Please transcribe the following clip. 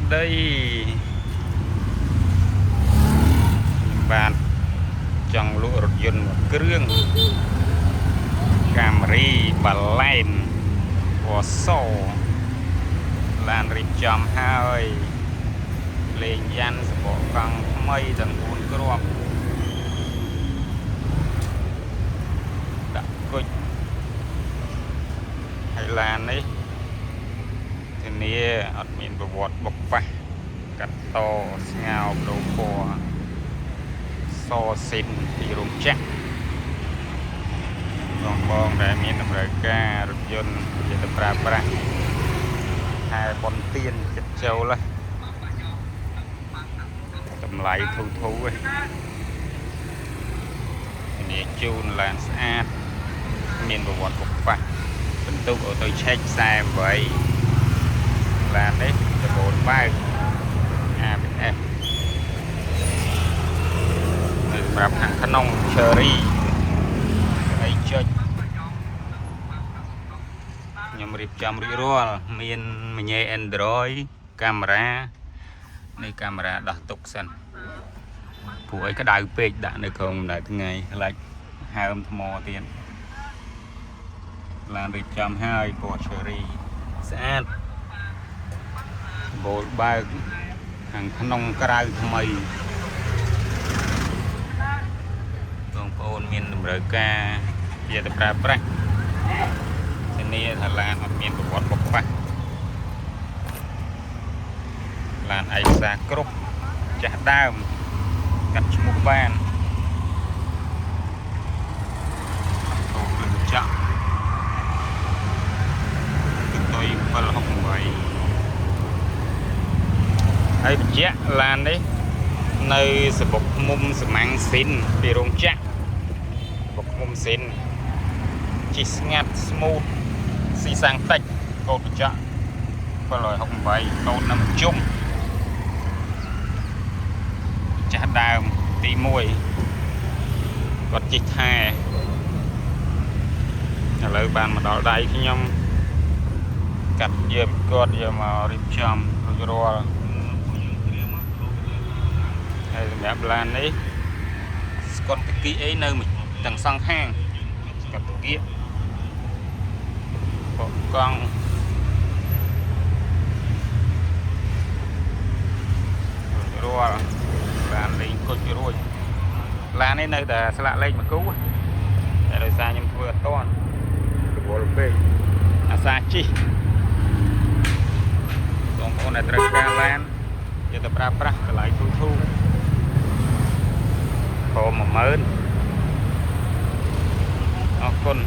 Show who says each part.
Speaker 1: đây bạn trong lũ rột dần một krương Camry Balen của sổ lan rịp chầm hai lên danh bộ con mây tầng 4 crop đã coi hay là đấy thì nia ở miền bột bọc phá cắt to ngào đầu của so xin thì rung chắc còn bong để miền Nam Rơi ca rực dân để tập ra pra hai con tiên chất châu là tầm lại thu ấy này chun là sát miền bột bọc phá bên tu của tôi check xe vậy là đấy cái bộ vai emรับhàngขนมเชอรี่ไอ้เจ้าខ្ញុំរៀបចំរួចរាល់មានមញ៉េ Android កាមេរ៉ានៃកាមេរ៉ាដោះទុកសិនព្រោះអីក្តៅពេកដាក់នៅក្នុងបណ្ដៅថ្ងៃខ្លាចហើមថ្មទៀតឡានរៀបចំហើយពណ៌ Cherry ស្អាតបូលបើកខាងក្នុងក្រៅថ្មីបងប្អូនមានតម្រូវការជាទៅប្រើប្រាស់ធានាថាឡានអត់មានប្រវត្តិបុកបាក់ឡានឯកសារគ្រប់ចាស់ដើមកាត់ឈ្មោះបានអូព្រឹកចាក់ទុយ768ហើយបញ្ជាក់ឡាននេះនៅសបុកមុំសមាំងស៊ីនពីរោងចក្របុកមុំស៊ីនជិះស្ងាត់ស្មូតស៊ីសាំងតិចកោតបញ្ជាក់768កោតនៅជុំចាស់ដើមទី1គាត់ជិះថែឥឡូវបានមកដល់ដៃខ្ញុំកាត់យកគាត់យកមករៀបចំរួចរាល់ហើយសម្រាប់ឡាននេះស្កុតតគីអីនៅទាំងសងខាងស្កុតតគីបកកង់រាល់ឡានលេងគុជរួចឡាននេះនៅតែស្លាកលេខមួយគូតែដោយសារខ្ញុំធ្វើអត់តាន់រវល់ពេកអាសាជិះបងប្អូនដែលត្រូវការឡានយកទៅប្រើប្រាស់កន្លែងធូរព្រម10000អរគុណ